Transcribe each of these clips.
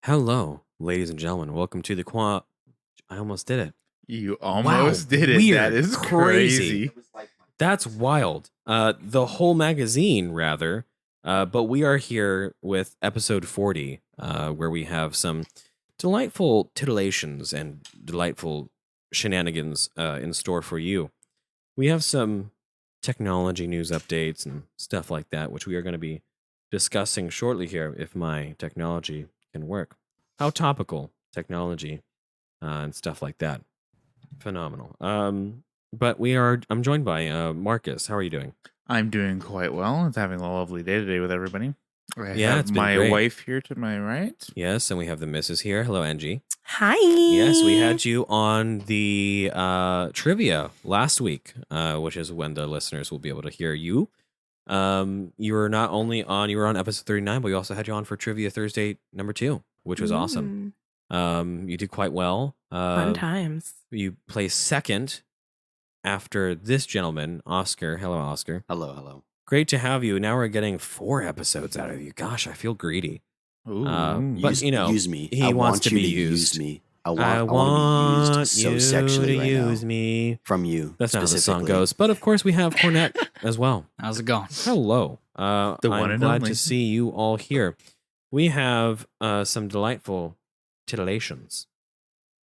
Hello, ladies and gentlemen. Welcome to the I almost did it. You almost did it. Weird. That is Crazy. crazy. That's wild. The whole magazine, rather. But we are here with episode 40, where we have some delightful titillations and delightful shenanigans in store for you. We have some technology news updates and stuff like that, which we are going to be discussing shortly here if my technology can work. How topical technology and stuff like that. Phenomenal. But I'm joined by Marcus. How are you doing? I'm doing quite well. It's having a lovely day today with everybody. I Yeah, have it's been my great. wife here to my right. Yes, and we have the missus here. Hello, Angie. Hi. Yes, we had you on the trivia last week, which is when the listeners will be able to hear you. You were not only on, you were on episode 39, but we also had you on for Trivia Thursday number 2, which was awesome. You did quite well. Fun times. You placed second after this gentleman, Oscar. Hello, Oscar. Hello. Great to have you. Now we're getting 4 episodes out of you. Gosh, I feel greedy. Ooh. But use me. he I wants want to you be to used. use me. I I want want to be used so you sexually to right use now me. from you. That's not how the song specifically. goes. But of course, we have Cornette as well. How's it going? Hello. The one I'm and glad only. to see you all here. We have some delightful titillations.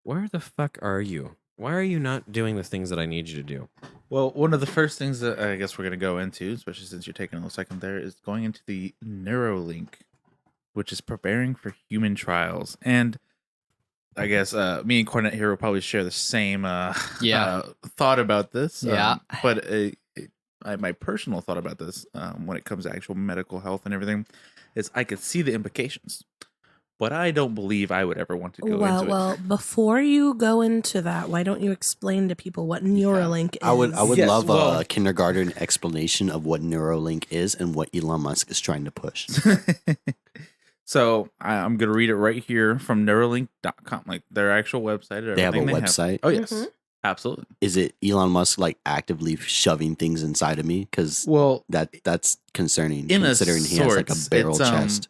Where the fuck are you? Why are you not doing the things that I need you to do? Well, one of the first things that I guess we're going to go into, especially since you're taking a little second there, is going into the Neuralink, which is preparing for human trials. And I guess me and Cornette here will probably share the same thought about this. Yeah. But my personal thought about this when it comes to actual medical health and everything is I could see the implications. But I don't believe I would ever want to go into it. Well, before you go into that, why don't you explain to people what Neuralink is? I would Yes, love well- a kindergarten explanation of what Neuralink is and what Elon Musk is trying to push. So I'm going to read it right here from Neuralink.com, like their actual website. They have a everything website? Oh, yes. Mhm. Absolutely. Is it Elon Musk like actively shoving things inside of me? Because Well, that's concerning, in considering he has like a sorts, barrel it's, chest.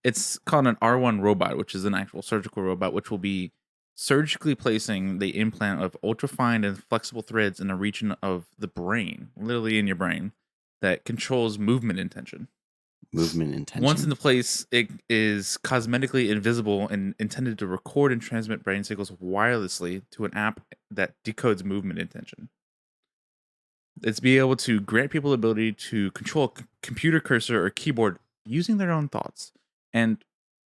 it's called an R1 robot, which is an actual surgical robot, which will be surgically placing the implant of ultrafine and flexible threads in a region of the brain, literally in your brain, that controls movement intention. Movement intention. Once in the place, it is cosmetically invisible and intended to record and transmit brain signals wirelessly to an app that decodes movement intention. It's be able to grant people the ability to control a computer cursor or keyboard using their own thoughts. And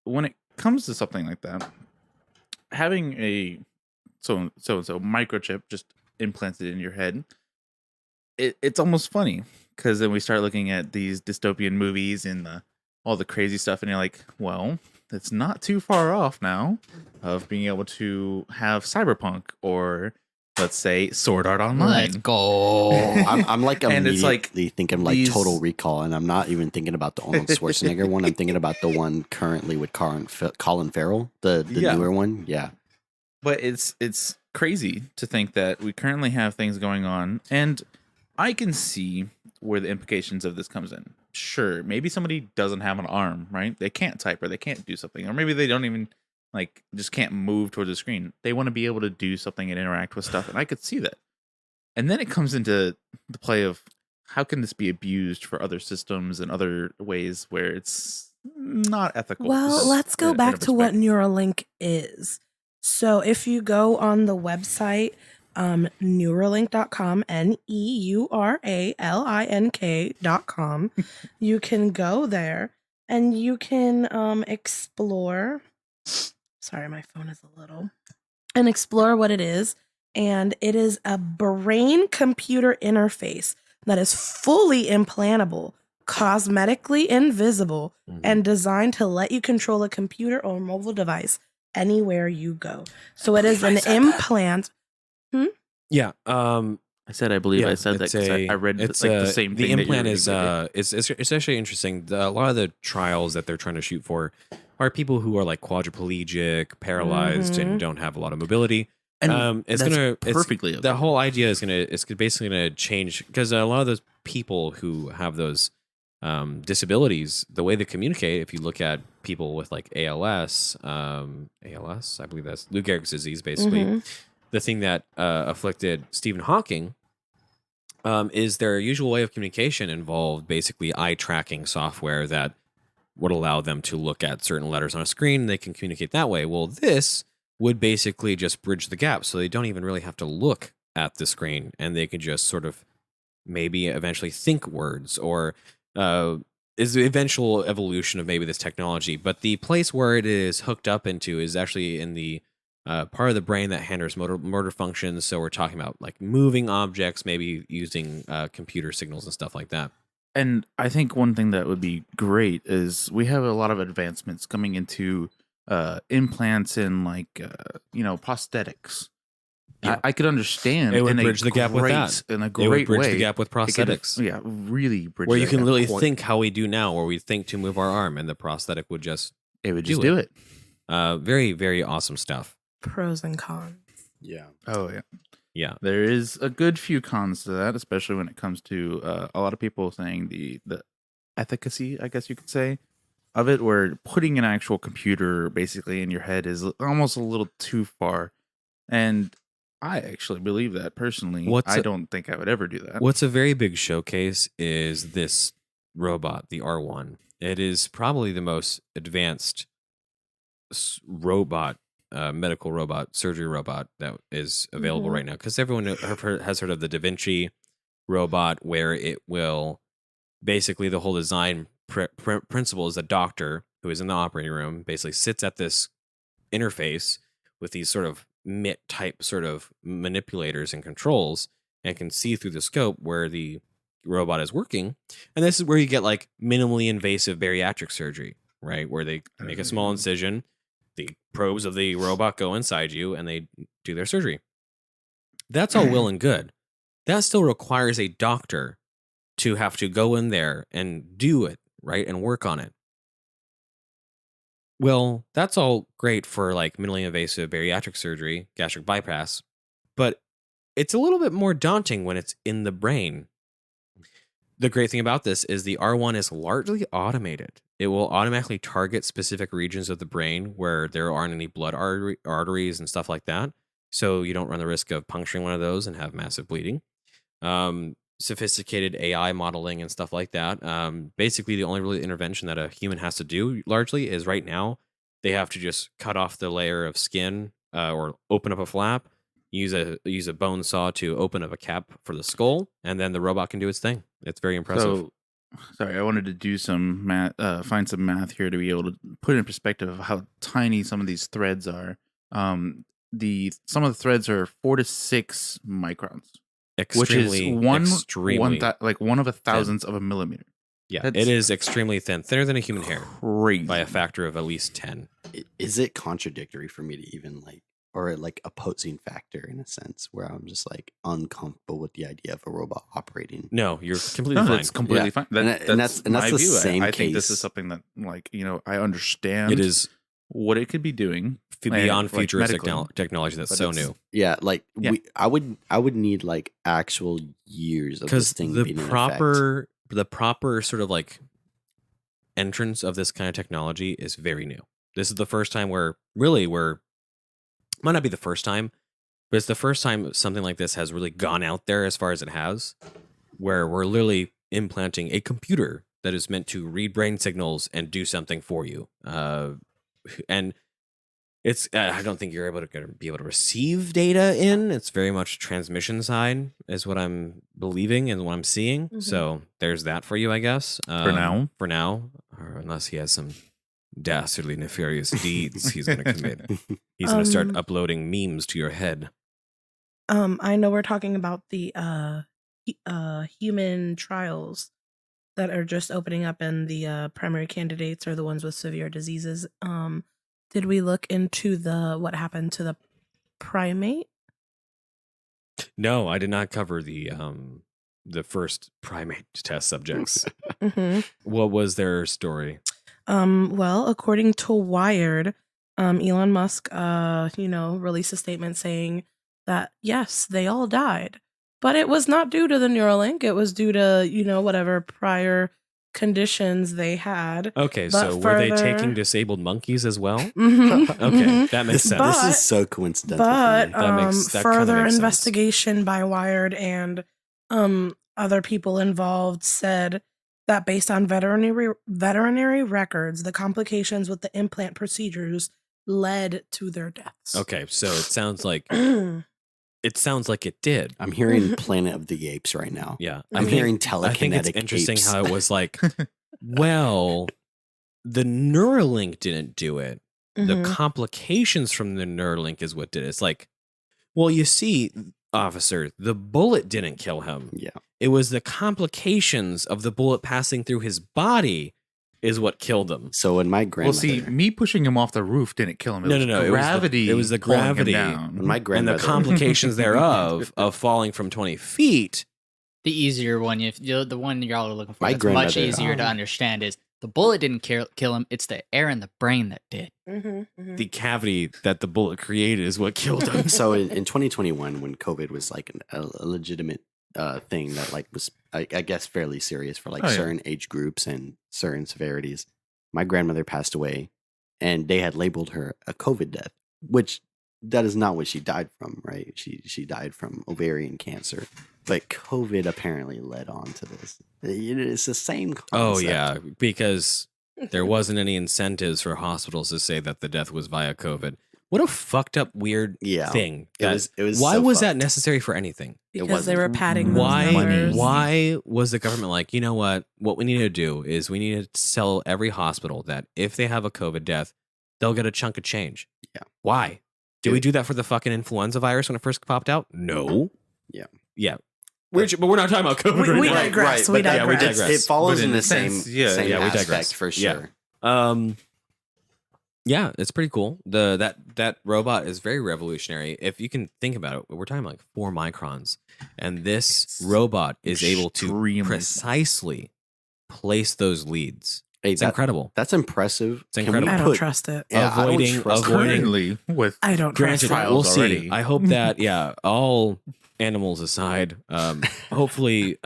when it comes to something like that, having a so microchip just implanted in your head, it's almost funny. Because then we start looking at these dystopian movies and all the crazy stuff, and you're like, well, it's not too far off now of being able to have cyberpunk or, let's say, Sword Art Online. Let's go. I'm like And immediately it's like thinking like these- Total Recall, and I'm not even thinking about the Arnold Schwarzenegger one. I'm thinking about the one currently with Colin Farrell, the Yeah. newer one. Yeah. But it's crazy to think that we currently have things going on, and I can see where the implications of this comes in. Sure, maybe somebody doesn't have an arm, right? They can't type or they can't do something, or maybe they don't even just can't move towards the screen. They want to be able to do something and interact with stuff, and I could see that. And then it comes into the play of how can this be abused for other systems and other ways where it's not ethical. Well, let's go back to what Neuralink is. So if you go on the website, Neuralink.com, Neuralink.com, you can go there and you can explore. Sorry, my phone is a little. And explore what it is. And it is a brain-computer interface that is fully implantable, cosmetically invisible, and designed to let you control a computer or mobile device anywhere you go. So it is an implant. Yeah. I said I believe I said that because I read the same thing. The implant is it's actually interesting. A lot of the trials that they're trying to shoot for are people who are like quadriplegic, paralyzed, and don't have a lot of mobility. And it's that's gonna perfectly okay. The whole idea is basically gonna change because a lot of those people who have those disabilities, the way they communicate, if you look at people with like ALS, I believe that's Lou Gehrig's disease, basically. Mhm. The thing that afflicted Stephen Hawking is their usual way of communication involved basically eye tracking software that would allow them to look at certain letters on a screen and they can communicate that way. Well, this would basically just bridge the gap so they don't even really have to look at the screen and they can just sort of maybe eventually think words or is the eventual evolution of maybe this technology. But the place where it is hooked up into is actually in the part of the brain that handles motor functions. So we're talking about like moving objects, maybe using computer signals and stuff like that. And I think one thing that would be great is we have a lot of advancements coming into implants and like prosthetics. Yeah. I could understand It would in bridge a the gap with great- that. in a It great would bridge way. the gap with It could, prosthetics. really bridge Where you that can gap literally quite- think how we do now, where we think to move our arm, and the prosthetic would just It would do just do it. very, very awesome stuff. Pros and cons. Yeah. Oh yeah. Yeah. There is a good few cons to that, especially when it comes to a lot of people saying the efficacy, I guess you could say, of it, where putting an actual computer basically in your head is almost a little too far. And I actually believe that personally. I don't think I would ever do that. What's a very big showcase is this robot, the R1. It is probably the most advanced robot, medical robot, surgery robot that is available Mhm. right now. Because everyone has heard of the Da Vinci robot, where it will basically the whole design principle is a doctor who is in the operating room basically sits at this interface with these sort of mitt type sort of manipulators and controls and can see through the scope where the robot is working. And this is where you get like minimally invasive bariatric surgery, right? Where they make a small incision, the probes of the robot go inside you and they do their surgery. That's all well and good. That still requires a doctor to have to go in there and do it, right? And work on it. Well, that's all great for like minimally invasive bariatric surgery, gastric bypass, but it's a little bit more daunting when it's in the brain. The great thing about this is the R1 is largely automated. It will automatically target specific regions of the brain where there aren't any blood arteries and stuff like that. So you don't run the risk of puncturing one of those and have massive bleeding. Sophisticated AI modeling and stuff like that. Basically, the only really intervention that a human has to do largely is right now they have to just cut off the layer of skin or open up a flap, use a bone saw to open up a cap for the skull, and then the robot can do its thing. It's very impressive. So, sorry, I wanted to do some math, find some math here to be able to put in perspective of how tiny some of these threads are. Some of the threads are 4 to 6 microns. Extremely, which is extremely one of a thousandth of a millimeter. Yeah, That's it is extremely thin, thinner than a human hair Crazy. by a factor of at least 10. Is it contradictory for me to even like, or like opposing factor in a sense where I'm just like uncomfortable with the idea of a robot operating? No, you're completely No, fine. that's completely Yeah. fine. And that's my the view. same I think this is case. something that, like, I understand It is what it could be doing. beyond like, futuristic medically. technology that's But so it's- new. Yeah, like Yeah. I would need like actual years of Because this thing the being in proper sort of like entrance of this kind of technology is very new. This is the first time where might not be the first time, but it's the first time something like this has really gone out there as far as it has, where we're literally implanting a computer that is meant to read brain signals and do something for you. And it's I don't think you're going to be able to receive data in. It's very much transmission side is what I'm believing and what I'm seeing. Mhm. So there's that for you, I guess. For now. Or unless he has some dastardly nefarious deeds he's going to commit. He's going to start uploading memes to your head. I know we're talking about the human trials that are just opening up, and the primary candidates are the ones with severe diseases. Did we look into what happened to the primate? No, I did not cover the first primate test subjects. Mm-hmm. What was their story? Well, according to Wired, Elon Musk, released a statement saying that yes, they all died, but it was not due to the Neuralink. It was due to whatever prior conditions they had. Okay, But so were they further- taking disabled monkeys as well? Mhm, Okay, mhm. that makes sense. But- This is so coincidental. But for me. that kinda further makes sense. investigation by Wired and other people involved said that based on veterinary records, the complications with the implant procedures led to their deaths. Okay, so it sounds like it did. I'm hearing Planet of the Apes right now. Yeah, I'm Mhm. hearing I think it's telekinetic interesting apes. how it was like, well, the Neuralink didn't do it. The Mhm. complications from the Neuralink is what did it. It's like, well, you see, officer, the bullet didn't kill him. Yeah. It was the complications of the bullet passing through his body is what killed him. So when my Well, grandmother, see, me pushing him off the roof didn't kill him. It No, was no, no, gravity. it was the pulling him gravity. down. when my And the grandmother, complications thereof of falling from 20 feet. The easier one, the one y'all are looking for, My that's much grandmother, easier to understand is the bullet didn't kill him. It's the air in the brain that did. Mhm, mhm. The cavity that the bullet created is what killed him. so in 2021, when COVID was like a legitimate thing that like was, I guess, fairly serious for like Oh, yeah. certain age groups and certain severities, my grandmother passed away, and they had labeled her a COVID death, which that is not what she died from, right? She died from ovarian cancer, but COVID apparently led on to this. It's the same concept. Oh, yeah, because there wasn't any incentives for hospitals to say that the death was via COVID. What a fucked up, weird Yeah. thing. It was Why so was that fucked. necessary for anything? Because they were wasn't. padding those Why? numbers. Why was the government like, you know what? What we need to do is we need to tell every hospital that if they have a COVID death, they'll get a chunk of change. Yeah. Why? Did we do that for the fucking influenza virus when it first popped out? No. Yeah. Yeah. But we're not talking about COVID We- right we now. digress. Right, we but yeah, we digress. digress. It follows But in in the a same, sense, yeah, same yeah, we aspect digress. for Yeah. sure. Yeah, it's pretty cool. That robot is very revolutionary. If you can think about it, we're talking like 4 microns, and this It's robot is able to extremely small. precisely place those leads. Hey, It's incredible. that's impressive. It's Can we incredible. I don't put- trust it. Yeah, I don't avoiding- trust it. avoiding- Currently, with I don't trust Granted, it. trials we'll see. already. I hope that all animals aside, hopefully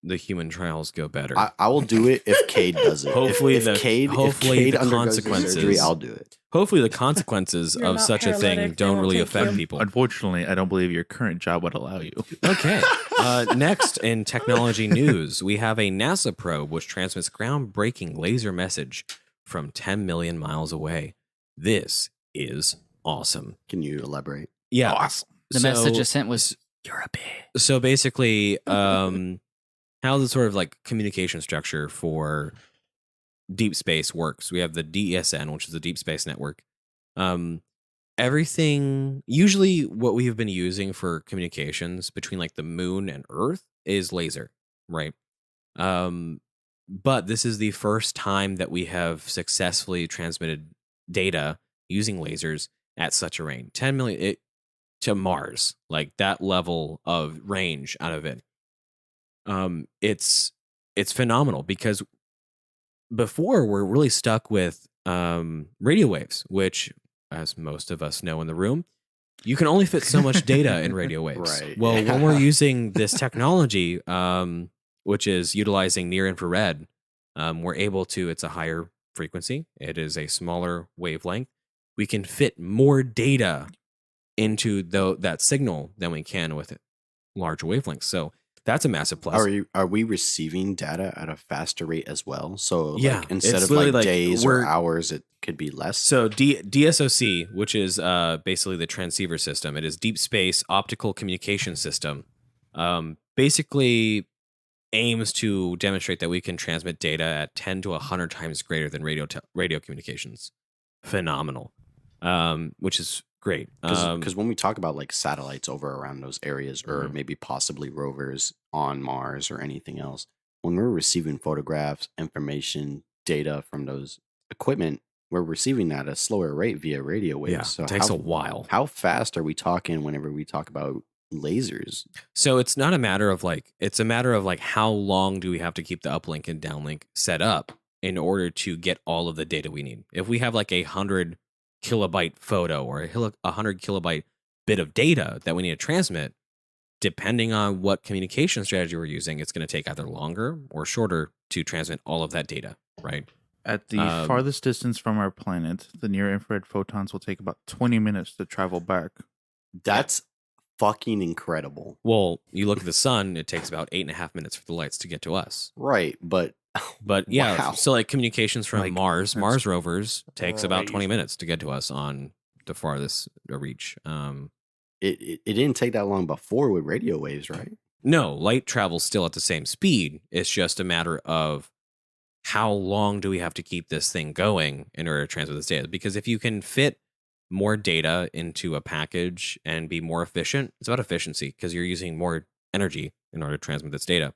the human trials go better. I will do it if Cade does it. Hopefully if the- Cade, hopefully if Cade the undergoes the consequences- surgery, I'll do it. Hopefully the consequences You're of not such a thing paralytic, they don't won't really take affect you. people. unfortunately, I don't believe your current job would allow you. Okay. Next in technology news, we have a NASA probe which transmits groundbreaking laser message from 10 million miles away. This is awesome. Can you elaborate? Yeah. Awesome. The So- message it sent was, "You're a bitch." So basically, how the sort of like communication structure for deep space works. We have the DSN, which is the Deep Space Network. Everything, usually what we have been using for communications between like the moon and Earth is laser, right? But this is the first time that we have successfully transmitted data using lasers at such a range. 10 million to Mars, like that level of range out of it. It's phenomenal because before we're really stuck with radio waves, which, as most of us know in the room, you can only fit so much data in radio waves. Right. Well, when we're using this technology, which is utilizing near infrared, we're able to, it's a higher frequency. It is a smaller wavelength. We can fit more data into that signal than we can with larger wavelengths. So that's a massive plus. Are we receiving data at a faster rate as well? So Yeah, like, instead it's of literally like like days or we're- hours, it could be less. So DSOC, which is basically the transceiver system, it is Deep Space Optical Communication System. Basically aims to demonstrate that we can transmit data at 10 to 100 times greater than radio communications. Phenomenal, which is great. Because when we talk about like satellites over around those areas, or Mhm. maybe possibly rovers on Mars or anything else, when we're receiving photographs, information, data from those equipment, we're receiving that at a slower rate via radio waves. yeah, So it takes how, a while. how fast are we talking whenever we talk about lasers? So it's not a matter of like, it's a matter of like, how long do we have to keep the uplink and downlink set up in order to get all of the data we need? If we have like 100 kilobyte photo or a 100 kilobyte bit of data that we need to transmit, depending on what communication strategy we're using, it's going to take either longer or shorter to transmit all of that data, right? At the Um, farthest distance from our planet, the near-infrared photons will take about 20 minutes to travel back. That's fucking incredible. Well, you look at the sun, it takes about 8.5 minutes for the lights to get to us. Right, but But yeah, Wow. so like communications from Like, Mars that's rovers takes about 20 crazy. minutes to get to us on the farthest reach. it didn't take that long before with radio waves, right? No, light travels still at the same speed. It's just a matter of how long do we have to keep this thing going in order to transmit this data? Because if you can fit more data into a package and be more efficient, it's about efficiency because you're using more energy in order to transmit this data.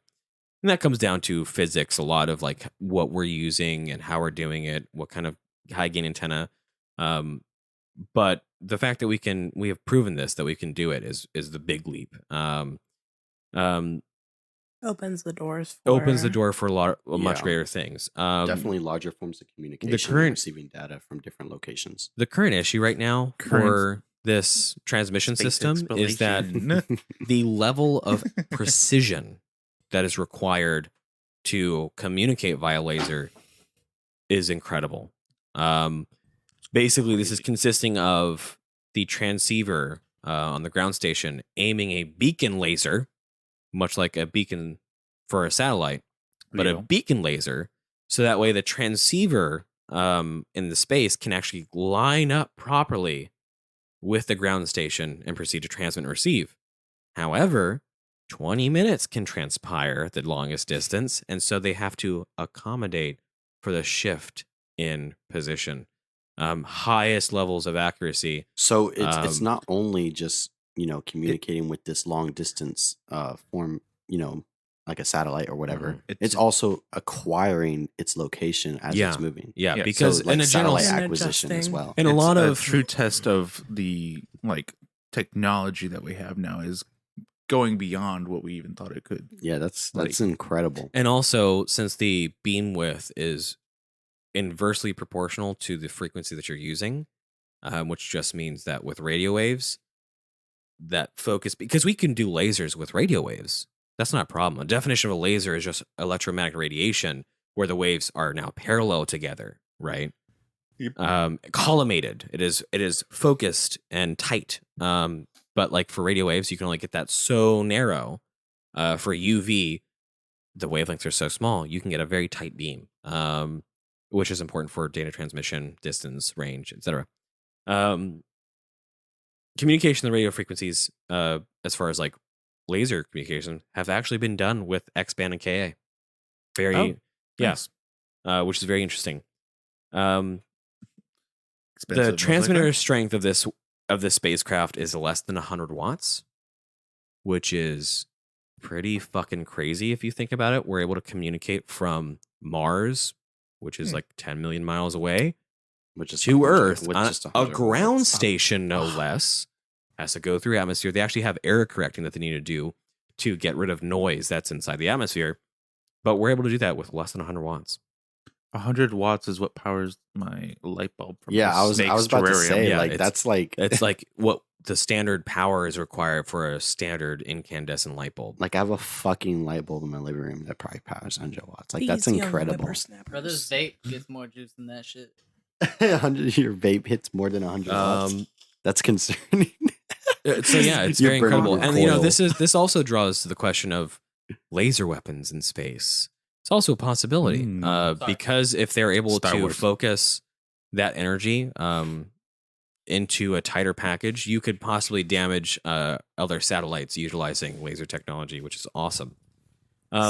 And that comes down to physics, a lot of like what we're using and how we're doing it, what kind of high gain antenna. But the fact that we have proven this, that we can do it is the big leap. Opens the doors for Opens the door for much Yeah. greater things. Definitely larger forms of communication current- and receiving data from different locations. The current issue right now for this transmission Space system is that exploration. the level of precision that is required to communicate via laser is incredible. Basically, this is consisting of the transceiver on the ground station aiming a beacon laser, much like a beacon for a satellite, but a Yeah. beacon laser, so that way the transceiver in the space can actually line up properly with the ground station and proceed to transmit and receive. However, 20 minutes can transpire at the longest distance, and so they have to accommodate for the shift in position. Highest levels of accuracy. So it's Um, not only just communicating with this long distance form, like a satellite or whatever. Mhm. It's also acquiring its location as Yeah. it's moving. Yeah, Yeah, because so, like in a general satellite And acquisition as adjusting. well. in a It's lot of true test of the technology that we have now is going beyond what we even thought it could. Yeah, that's incredible. And also, since the beam width is inversely proportional to the frequency that you're using, which just means that with radio waves, that focus, because we can do lasers with radio waves. That's not a problem. A definition of a laser is just electromagnetic radiation where the waves are now parallel together, right? Yep. Collimated. It is focused and tight. But like for radio waves, you can only get that so narrow. For UV, the wavelengths are so small, you can get a very tight beam, which is important for data transmission, distance, range, etc. Communication in the radio frequencies, as far as like laser communication, have actually been done with X-band and Ka. Very, Nice. which is very interesting. The Expensive, most transmitter likely. strength of this spacecraft is less than 100 watts, which is pretty fucking crazy if you think about it. We're able to communicate from Mars, which is like 10 million miles away, Which is to 100 Earth with on just a 100 ground watts. station, no less, has to go through atmosphere. They actually have error correcting that they need to do to get rid of noise that's inside the atmosphere. But we're able to do that with less than 100 watts. 100 watts is what powers my light bulb from Yeah, the I was snake's about to terrarium. say, Yeah, like it's- that's like It's like what the standard power is required for a standard incandescent light bulb. like I have a fucking light bulb in my living room that probably powers 100 watts. Like that's These young incredible. whippersnappers. Brothers vape gets more juice than that shit. 100 your vape hits more than 100 watts. That's concerning. So yeah, it's You're very burning incredible. your And you know, coil. this also draws to the question of laser weapons in space. It's also a possibility Sorry. because if they're able Star to Wars. focus that energy into a tighter package, you could possibly damage other satellites utilizing laser technology, which is awesome.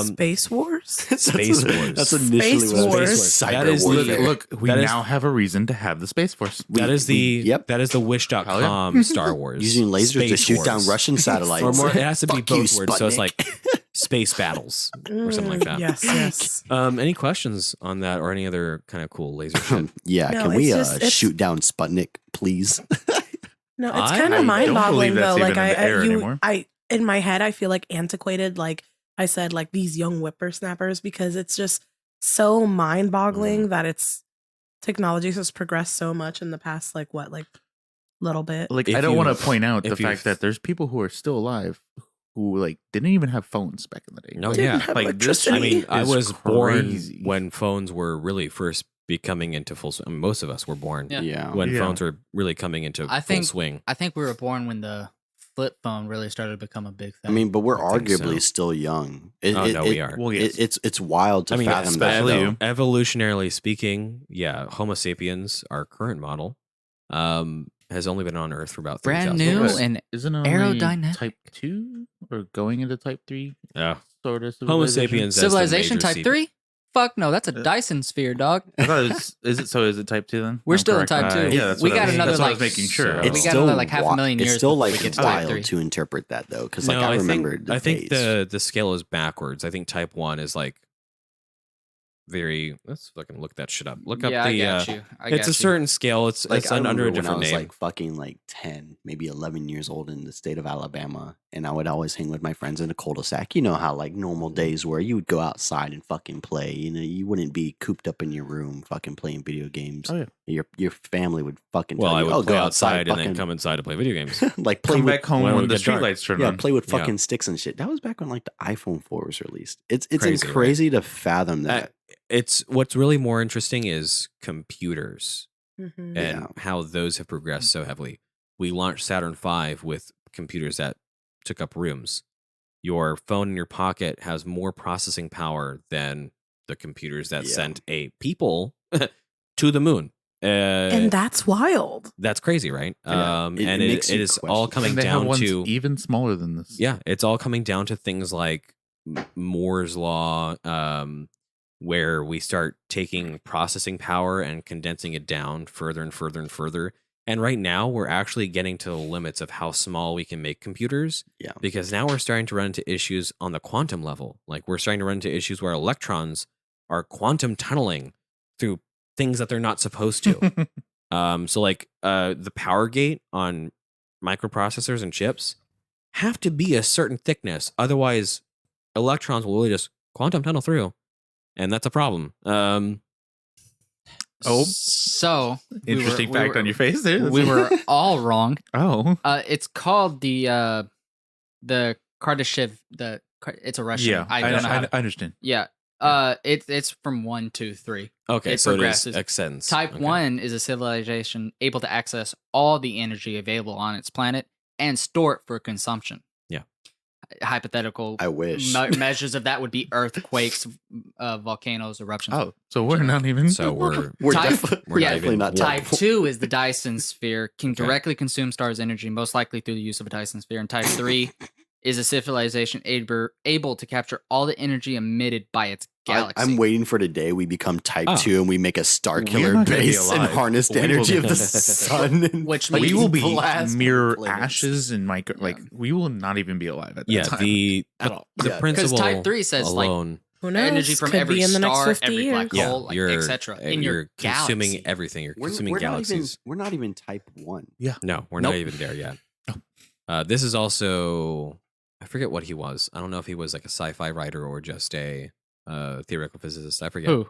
Space Wars? Space Wars. That's initially Space what I was Wars. thinking. That Cyber is the- warfare. Look, we That is- now have a reason to have the Space Force. that is the yep. that is the wish.com Star Wars. Using lasers to Space shoot down Wars. Russian satellites. Or more, it has to be Fuck you, both words, so it's Sputnik. like space battles or something like that. Yes, yes. Any questions on that or any other kind of cool laser shit? Yeah, No, can we it's just- it's- shoot down Sputnik, please? No, it's I kind don't of mind-boggling believe that's though. even Like in the air anymore. I in my head, I feel like antiquated. Like I said, like these young whippersnappers, because it's just so mind-boggling that it's technology has progressed so much in the past, like little bit. Like, If I don't you- want to point out the if you- fact that there's people who are still alive who like didn't even have phones back in the day. No, Like, Didn't yeah. have like this electricity. I mean, I is was crazy. born when phones were really first becoming into full swing. I mean, most of us were born Yeah. when Yeah. phones were really coming into I full think- swing. I think we were born when the flip phone really started to become a big I thing. mean, but we're I think arguably so. still young. Oh, no, we are. Well, yes. It's wild to I mean, fathom that. especially though. you. evolutionarily speaking, yeah, Homo sapiens, our current model, has only been on Earth for about 3,000 brand new years. and Isn't it only aerodynamic. type 2 or going into type 3 Yeah. sort of Homo civilization? sapiens as the civilization major type CP 3? Fuck no, that's a Dyson sphere, dog. I thought it was, is it type 2 then? We're I'm still in correct. type 2. Yeah, that's We what I got was- another, that's what I was like, making sure. so- of. We got another, like, half a million It's years still before like we get to type wild 3. to interpret that though, because like No, I think- remember the I think days. the scale is backwards. I think type 1 is like very. Let's fucking look that shit up. Look up yeah, the. I got you. It's a certain scale. It's Like I under remember a when I different was name. like fucking like 10, maybe 11 years old in the state of Alabama, and I would always hang with my friends in a cul-de-sac. You know how like normal days where you would go outside and fucking play. You know, you wouldn't be cooped up in your room fucking playing video games. Oh, yeah. Your family would fucking Well, tell I you, would "Oh, play go outside and then fucking-" come inside to play video games. like play Come with, back home when when we the get dark. streetlights turn yeah, on. play with Yeah. fucking sticks and shit. That was back when like the iPhone 4 was released. It's Crazy, right? crazy to fathom that. It's what's really more interesting is computers Mhm. and Yeah. how those have progressed so heavily. We launched Saturn V with computers that took up rooms. Your phone in your pocket has more processing power than the computers that Yeah. sent a people to the moon. And that's wild. That's crazy, right? Yeah. And It it makes you is all question. coming And they have down ones to even smaller than this. yeah, it's all coming down to things like Moore's law, where we start taking processing power and condensing it down further and further and further. And right now, we're actually getting to the limits of how small we can make computers. Yeah. Because now we're starting to run into issues on the quantum level. Like we're starting to run into issues where electrons are quantum tunneling through things that they're not supposed to. So like the power gate on microprocessors and chips have to be a certain thickness. Otherwise, electrons will really just quantum tunnel through. And that's a problem. Oh. So Interesting fact on your face there. we were all wrong. Oh. It's called the Kardashev. It's a Russian. Yeah. I don't know. How to, I understand. yeah. It's from 1, 2, 3. Okay, It so progresses. it extends. Type Okay. 1 is a civilization able to access all the energy available on its planet and store it for consumption. Yeah. Hypothetical I wish. measures of that would be earthquakes, volcanoes, eruptions. Oh, so we're not even. So we're We're, Type- we're yeah, definitely not Type 2 is the Dyson sphere, can Okay. directly consume stars' energy, most likely through the use of a Dyson sphere. And Type 3 is a civilization able to capture all the energy emitted by its galaxy. I'm waiting for the day we become type Oh. 2 and we make a star We're killer not gonna be base and alive. harness the We will energy of be- the sun. And Which fucking we will be blast mere planets. ashes and micro. Yeah. Like we will not even be alive at that yeah, time. the at all. the Yeah. 'Cause principle Type 3 says, like, alone. Who knows? energy from Could every be in the next star, 50 every years. black Yeah, hole, you're etc. In you're your consuming galaxy. everything. You're We're, consuming we're not even, galaxies. we're not even type 1. No, we're not Nope. even there yet. Oh. This is also I forget what he was. I don't know if he was like a sci-fi writer or just a theoretical physicist. I forget. Who?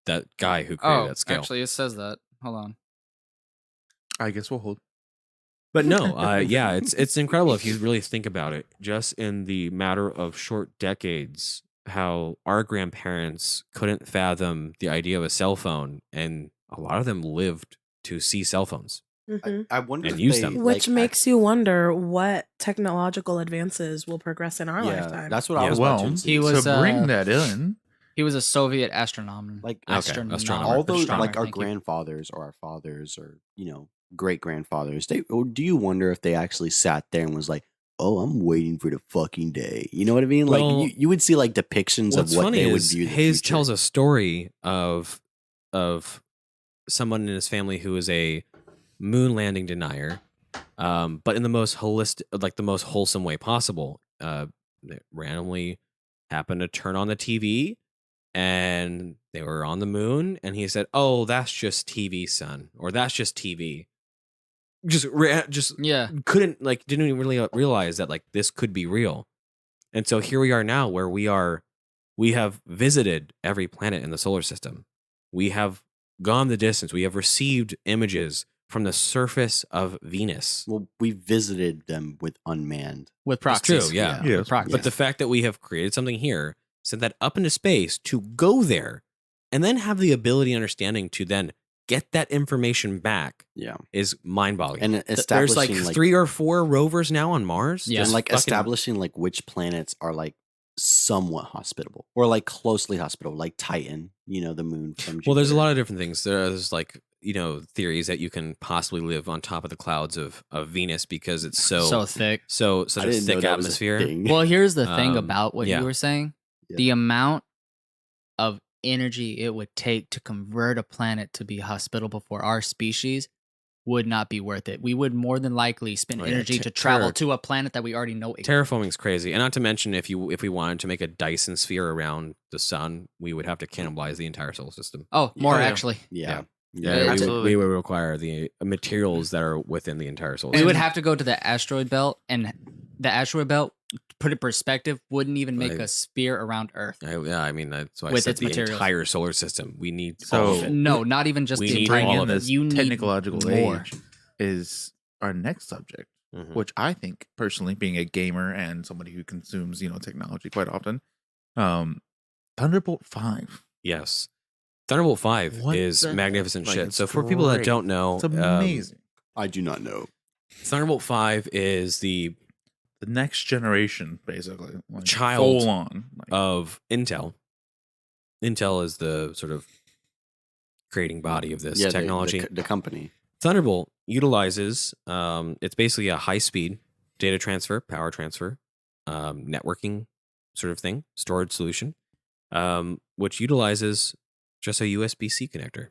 That guy who created Oh, that scale. actually, it says that. Hold on. I guess we'll hold. But no, yeah, it's incredible if you really think about it. Just in the matter of short decades, how our grandparents couldn't fathom the idea of a cell phone, and a lot of them lived to see cell phones. Mhm. I wonder And if use they, them. Which like, makes you wonder what technological advances will progress in our yeah, lifetime. that's what I Yeah. was Well, watching. he was, to bring that in. He was a Soviet astronomer. like astronomer. all those astronomer, like our thank you. grandfathers or our fathers or great grandfathers. Do you wonder if they actually sat there and was like, "Oh, I'm waiting for the fucking day." You know what I mean? Like Well, you would see like depictions of What's what funny they would is view. The Hayes future. tells a story of someone in his family who is a moon landing denier, but in the most holistic, like the most wholesome way possible. They randomly happened to turn on the TV, and they were on the moon, and he said, "Oh, that's just TV, son," or "That's just TV." Just Yeah. didn't even really realize that like this could be real. And so here we are now where we have visited every planet in the solar system. We have gone the distance. We have received images from the surface of Venus. Well, we visited them with unmanned. with That's proxies. true, yeah. Yeah. With proxies. But the fact that we have created something here, sent that up into space to go there, and then have the ability and understanding to then get that information back Yeah, is mind-boggling. and There's establishing like 3 or 4 rovers now on Mars. Yeah. and Just like fucking- establishing like which planets are like somewhat hospitable or like closely hospitable, like Titan. You know, the moon from. Well, there's a Jupiter. lot of different things. There's like, theories that you can possibly live on top of the clouds of Venus because it's so thick. such I a didn't know thick that was a atmosphere. thing. Well, here's the thing Um, about what yeah. you were saying. Yeah. The amount of energy it would take to convert a planet to be hospitable for our species would not be worth it. We would more than likely spend Oh, yeah, energy ter- to travel terror- to a planet that we already know exists. Terraforming's crazy, and not to mention if we wanted to make a Dyson sphere around the sun, we would have to cannibalize the entire solar system. Oh, more Yeah. actually. yeah, Yeah, Yeah, absolutely. we would require the materials that are within the entire solar We system. would have to go to the asteroid belt, and the asteroid belt, put in perspective, wouldn't even make Right. a sphere around Earth. I mean, that's why I With said its the materials. entire solar system. We need So- all of it. No, not even just We the need entire all Bring of in it. this You need technological more. age is our next subject, Mhm. which I think personally, being a gamer and somebody who consumes technology quite often, Thunderbolt 5. Yes, Thunderbolt 5 What is the magnificent heck? shit. It's So for people that great. don't know, It's amazing. I do not know. Thunderbolt 5 is the The next generation, basically, like, Child full on. Like, of Intel. Intel is the sort of creating body of this Yeah, technology. the company. Thunderbolt utilizes it's basically a high speed data transfer, power transfer, networking sort of thing, storage solution, which utilizes just a USB-C connector.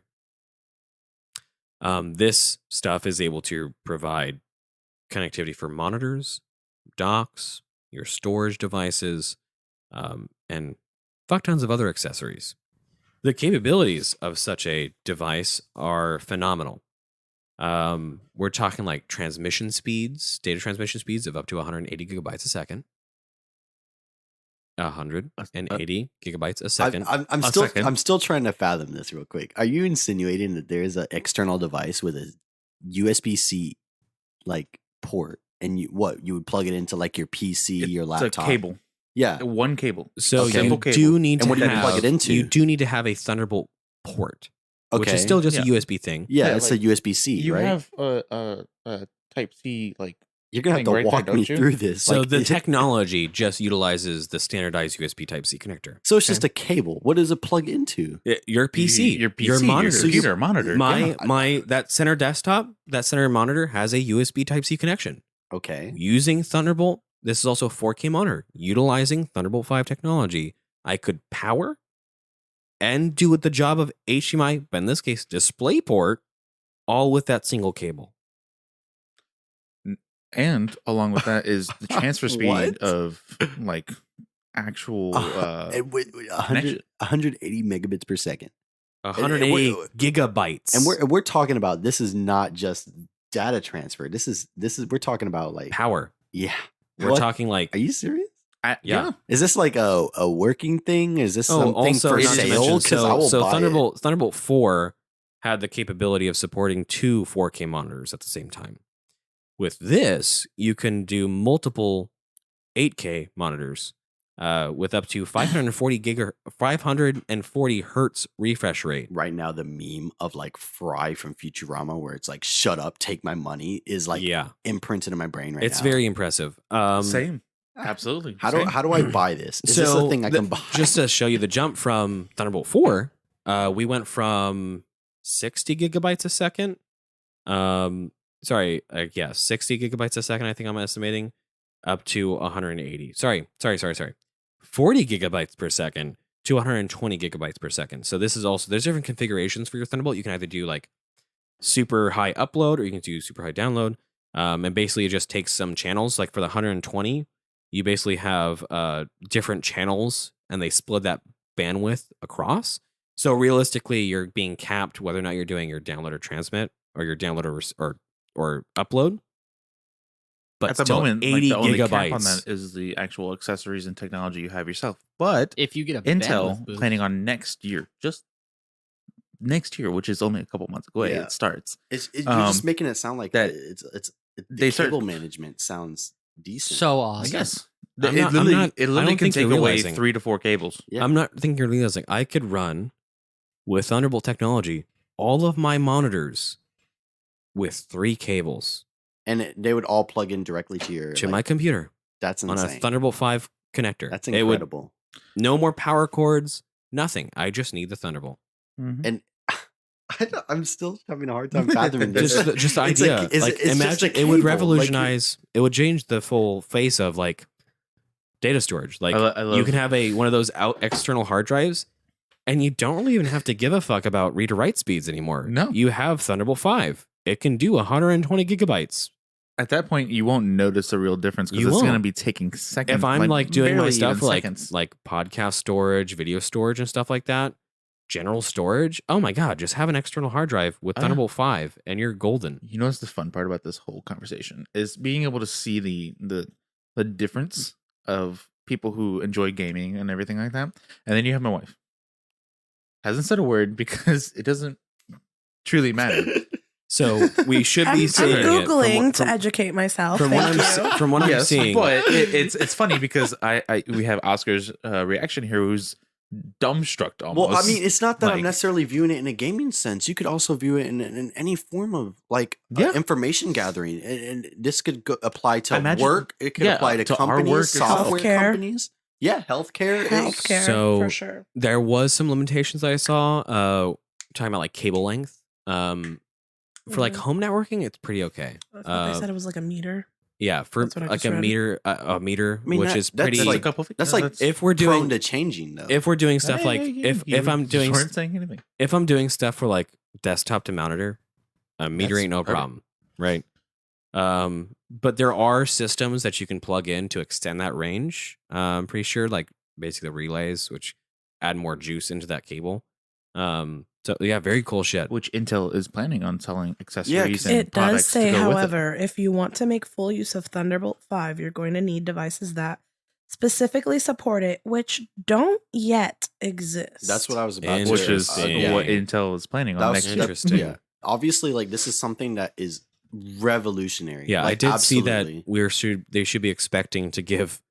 This stuff is able to provide connectivity for monitors, docks, your storage devices, and fuck tons of other accessories. The capabilities of such a device are phenomenal. We're talking like transmission speeds, data transmission speeds of up to 180 gigabytes a second. 180 gigabytes a second. I'm A still second. I'm still trying to fathom this real quick. Are you insinuating that there is an external device with a USB-C like port, and you would plug it into like your PC, your laptop? It's a cable. Yeah. One cable. So Okay. you Simple cable. do need And to what do you have, plug it into? You do need to have a Thunderbolt port, which Okay. is still just Yeah. a USB thing. Yeah, Yeah, it's like, a USB-C, You right? have a Type C, like, You're gonna have thing to right there, walk me don't you? through this. So Like, the technology just utilizes the standardized USB Type-C connector. So it's just a cable. What does it plug into? Your PC, your PC, your monitor, your computer monitor. My yeah. that center desktop, that center monitor has a USB Type-C connection. Okay. Using Thunderbolt, this is also a 4K monitor. Utilizing Thunderbolt 5 technology, I could power and do the job of HDMI, but in this case, DisplayPort, all with that single cable. And along with that is the transfer speed What? of like actual And with connection. 180 megabits per second. 180 wait. gigabytes. And we're talking about, this is not just data transfer. This is we're talking about like power. yeah. We're What? talking like Are you serious? Yeah. Is this like a working thing? Is this something also for not to sale? mention, Because I will buy Thunderbolt 4 had the capability of supporting 2 4K monitors at the same time. With this, you can do multiple 8K monitors with up to 540 hertz refresh rate. it. Right now, the meme of like Fry from Futurama, where it's like "Shut up, take my money," is like yeah, imprinted in my brain right it's now. very impressive. Same. Absolutely. How Same. do I buy this? Is this a thing I can buy? Just to show you the jump from Thunderbolt 4, we went from 60 gigabytes a second. 60 gigabytes a second, I think I'm estimating, up to 180. Sorry. 40 gigabytes per second to 120 gigabytes per second. So this is also, there's different configurations for your Thunderbolt. You can either do like super high upload or you can do super high download. And basically it just takes some channels. Like for the 120, you basically have different channels and they split that bandwidth across. So realistically, you're being capped whether or not you're doing your download or transmit or your download or upload. But At the still, moment, 80 the only gigabytes. cap on that is the actual accessories and technology you have yourself. But If you get a bandwidth Intel boost- planning on next year, just next year, which is only a couple months away. Yeah. It starts. You're just Um, making it sound like that the they start- cable management sounds decent. So I awesome. guess I'm not- I'm not- it I literally don't can think you're take away realizing. 3 to 4 cables. Yeah. I'm not thinking you're realizing I could run with Thunderbolt technology all of my monitors with 3 cables They would all plug in directly to your to my computer That's on a insane. Thunderbolt 5 connector. That's It would incredible. no more power cords, nothing. I just need the Thunderbolt. Mhm. I'm still having a hard time fathoming this. Just the It's idea. like- it's just Imagine a it would cable, like, revolutionize. It would change the full face of like data storage. Like I love- you can have one of those external hard drives, and you don't really even have to give a fuck about read or write speeds anymore. No. You have Thunderbolt 5. It can do 120 gigabytes. At that point, you won't notice a real difference because You it's going to won't. be taking seconds. If I'm like doing my barely stuff even for seconds. like podcast storage, video storage, and stuff like that, general storage. Oh my god, just have an external hard drive with Oh, yeah. Thunderbolt 5, and you're golden. You know what's the fun part about this whole conversation is being able to see the difference of people who enjoy gaming and everything like that. And then you have my wife. Hasn't said a word because it doesn't truly matter. So we should be I'm seeing it Googling to from, educate myself. from what Thank I'm you. from what I'm Yes, seeing. but it's funny because we have Oscar's reaction here, who's dumbstruck almost. Well, I mean, it's not that I'm Like- necessarily viewing it in a gaming sense. You could also view it in any form of like Yeah. information gathering, and this could apply to Imagine- work. It could yeah, apply to to our companies, work, software Healthcare. companies. Yeah, healthcare. Healthcare, So- for sure. There was some limitations I saw talking about like cable length. For like Mhm. home networking, it's pretty okay. I thought they said it was like a meter. Yeah, for That's what I like just a read. meter, which that- is that's pretty. That's like- a couple of that's no, like if we're prone doing to changing though. if we're doing stuff like if I'm doing weren't saying anything. if I'm doing stuff for like desktop to monitor, a meter That's ain't no perfect. problem, right? But there are systems that you can plug in to extend that range. I'm pretty sure, like basically relays, which add more juice into that cable. So yeah, very cool shit. Which Intel is planning on selling 'cause accessories and It products does say, to go with it. however, if you want to make full use of Thunderbolt 5, you're going to need devices that specifically support it, which don't yet exist. That's what I was about to Which say. is Interesting. what Intel is planning That on was next year. Interesting. Yeah, obviously, like this is something that is revolutionary. Yeah, I Like, did see that absolutely. they should be expecting to give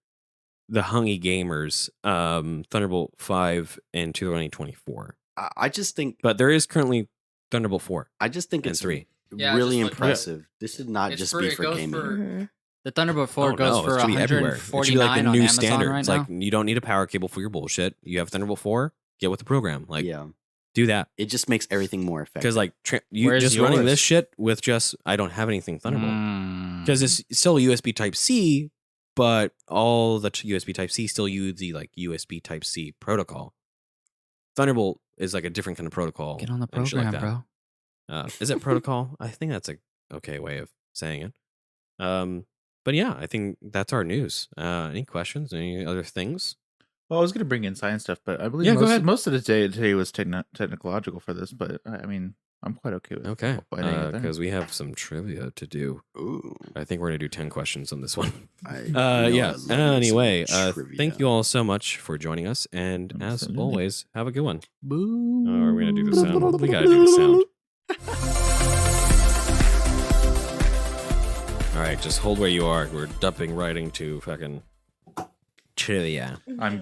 the hungry gamers Thunderbolt 5 in 2024. I just think But there is currently Thunderbolt 4 it's and 3. Yeah, really just like- impressive. This should not It's just for- be it for goes gaming. for- Mhm. The Thunderbolt 4 Oh, goes no, for it should be everywhere. It should be like the $149 new on standard. Amazon It's right like now. you don't need a power cable for your bullshit. You have Thunderbolt 4, get with the program. Like Yeah, do that. it just makes everything more effective. Because like you Where's just running yours? this shit with just I don't have anything Thunderbolt. Mm. Because it's still USB Type C, but all the USB Type C still use the like USB Type C protocol. Thunderbolt is like a different kind of protocol. Get on the and shit like program, that. bro. Is it protocol? I think that's a okay way of saying it. But yeah, I think that's our news. Any questions? Any other things? Well, I was going to bring in science stuff, but I believe Yeah, go ahead. most of the day today was technological for this. But I mean, I'm quite okay with Okay, finding it there. because we have some trivia to do. Ooh, I think we're gonna do 10 questions on this one. you know I Yeah. love me some Anyway, trivia. thank you all so much for joining us, and as Absolutely. always, have a good one. Boo. Oh, are we gonna do the sound? We gotta do the sound. All right, just hold where you are. We're dumping right into fucking trivia. I'm